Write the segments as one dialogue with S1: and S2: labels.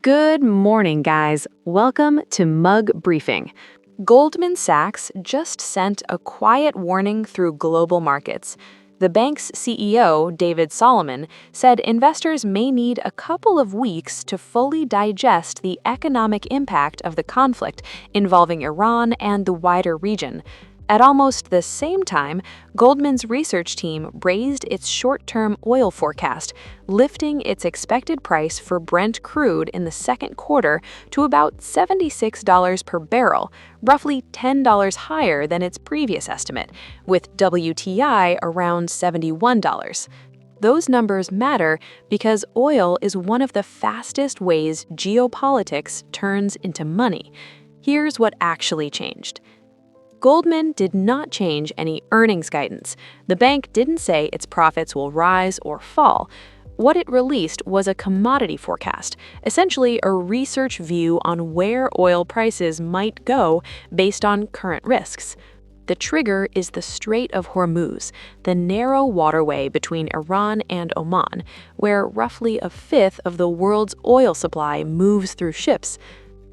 S1: Good morning, guys. Welcome to Mug Briefing. Goldman Sachs just sent a quiet warning through global markets. The bank's CEO, David Solomon, said investors may need a couple of weeks to fully digest the economic impact of the conflict involving Iran and the wider region. At almost the same time, Goldman's research team raised its short-term oil forecast, lifting its expected price for Brent crude in the second quarter to about $76 per barrel, roughly $10 higher than its previous estimate, with WTI around $71. Those numbers matter because oil is one of the fastest ways geopolitics turns into money. Here's what actually changed. Goldman did not change any earnings guidance. The bank didn't say its profits will rise or fall. What it released was a commodity forecast, essentially a research view on where oil prices might go based on current risks. The trigger is the Strait of Hormuz, the narrow waterway between Iran and Oman, where roughly a fifth of the world's oil supply moves through ships.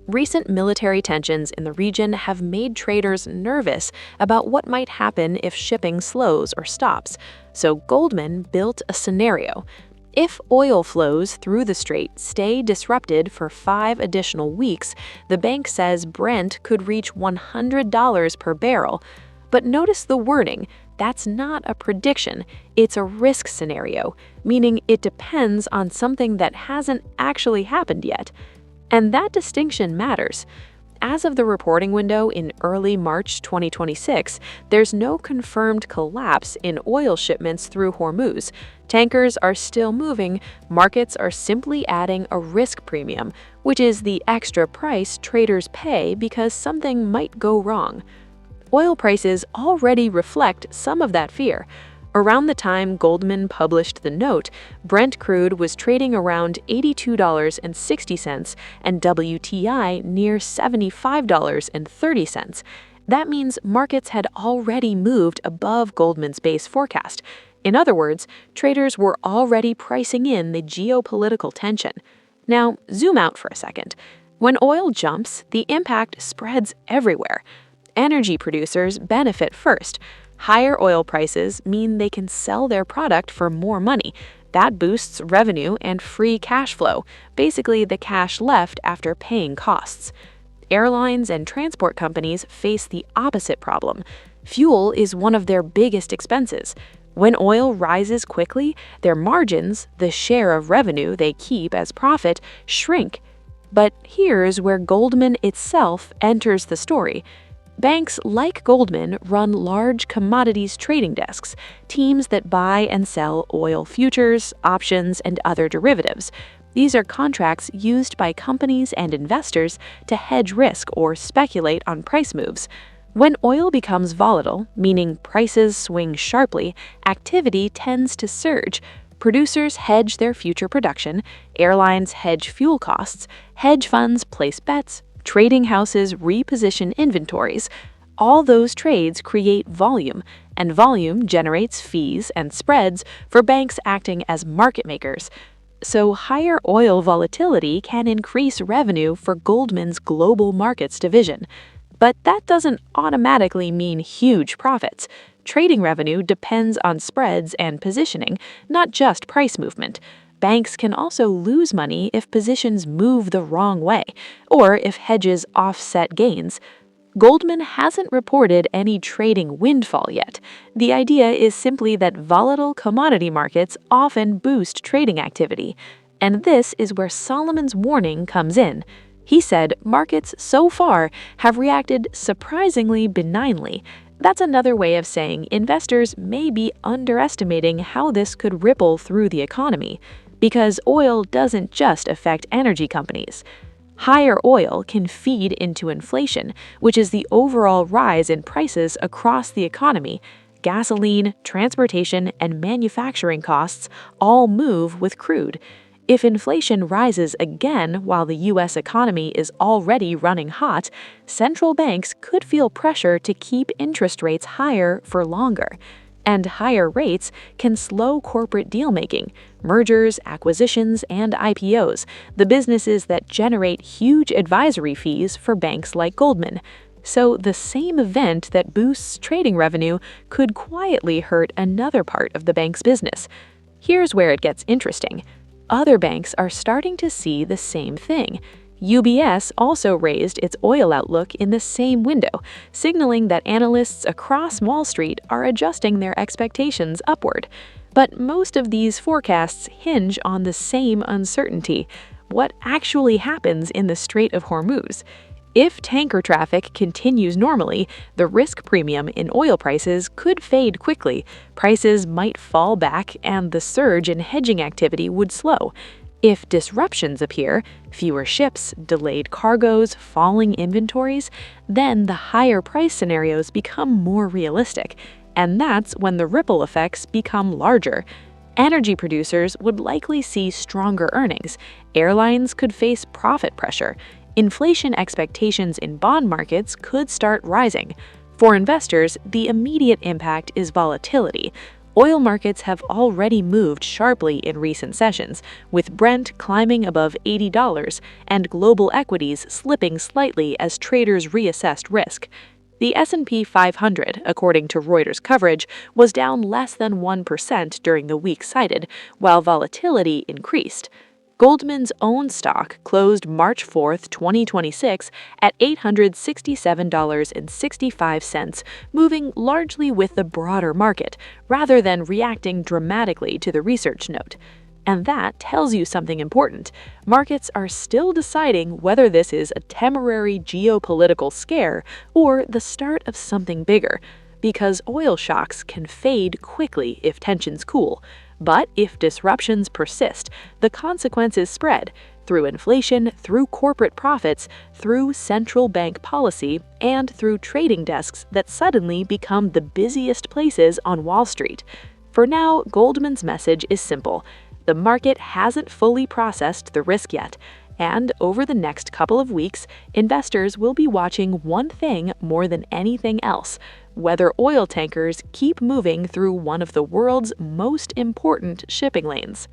S1: Recent military tensions in the region have made traders nervous about what might happen if shipping slows or stops, so Goldman built a scenario. If oil flows through the strait stay disrupted for 5 additional weeks, the bank says Brent could reach $100 per barrel. But notice the wording. That's not a prediction, it's a risk scenario, meaning it depends on something that hasn't actually happened yet. And that distinction matters. As of the reporting window in early March 2026, there's no confirmed collapse in oil shipments through Hormuz. Tankers are still moving, markets are simply adding a risk premium, which is the extra price traders pay because something might go wrong. Oil prices already reflect some of that fear. Around the time Goldman published the note, Brent crude was trading around $82.60 and WTI near $75.30. That means markets had already moved above Goldman's base forecast. In other words, traders were already pricing in the geopolitical tension. Now, zoom out for a second. When oil jumps, the impact spreads everywhere. Energy producers benefit first. Higher oil prices mean they can sell their product for more money. That boosts revenue and free cash flow, basically the cash left after paying costs. Airlines and transport companies face the opposite problem. Fuel is one of their biggest expenses. When oil rises quickly, their margins, the share of revenue they keep as profit, shrink. But here's where Goldman itself enters the story. Banks like Goldman run large commodities trading desks, teams that buy and sell oil futures, options, and other derivatives. These are contracts used by companies and investors to hedge risk or speculate on price moves. When oil becomes volatile, meaning prices swing sharply, activity tends to surge. Producers hedge their future production, airlines hedge fuel costs, hedge funds place bets, trading houses reposition inventories. All those trades create volume, and volume generates fees and spreads for banks acting as market makers. So higher oil volatility can increase revenue for Goldman's global markets division. But that doesn't automatically mean huge profits. Trading revenue depends on spreads and positioning, not just price movement. Banks can also lose money if positions move the wrong way, or if hedges offset gains. Goldman hasn't reported any trading windfall yet. The idea is simply that volatile commodity markets often boost trading activity. And this is where Solomon's warning comes in. He said markets so far have reacted surprisingly benignly. That's another way of saying investors may be underestimating how this could ripple through the economy. Because oil doesn't just affect energy companies. Higher oil can feed into inflation, which is the overall rise in prices across the economy. Gasoline, transportation, and manufacturing costs all move with crude. If inflation rises again while the U.S. economy is already running hot, central banks could feel pressure to keep interest rates higher for longer. And higher rates can slow corporate deal-making, mergers, acquisitions, and IPOs, the businesses that generate huge advisory fees for banks like Goldman. So the same event that boosts trading revenue could quietly hurt another part of the bank's business. Here's where it gets interesting. Other banks are starting to see the same thing. UBS also raised its oil outlook in the same window, signaling that analysts across Wall Street are adjusting their expectations upward. But most of these forecasts hinge on the same uncertainty: what actually happens in the Strait of Hormuz. If tanker traffic continues normally, the risk premium in oil prices could fade quickly, prices might fall back, and the surge in hedging activity would slow. If disruptions appear, fewer ships, delayed cargoes, falling inventories, then the higher price scenarios become more realistic, and that's when the ripple effects become larger. Energy producers would likely see stronger earnings, airlines could face profit pressure, inflation expectations in bond markets could start rising. For investors, the immediate impact is volatility. Oil markets have already moved sharply in recent sessions, with Brent climbing above $80 and global equities slipping slightly as traders reassessed risk. The S&P 500, according to Reuters coverage, was down less than 1% during the week cited, while volatility increased. Goldman's own stock closed March 4, 2026 at $867.65, moving largely with the broader market, rather than reacting dramatically to the research note. And that tells you something important. Markets are still deciding whether this is a temporary geopolitical scare or the start of something bigger, because oil shocks can fade quickly if tensions cool. But if disruptions persist, the consequences spread through inflation, through corporate profits, through central bank policy, and through trading desks that suddenly become the busiest places on Wall Street. For now, Goldman's message is simple. The market hasn't fully processed the risk yet, and over the next couple of weeks, investors will be watching one thing more than anything else: whether oil tankers keep moving through one of the world's most important shipping lanes.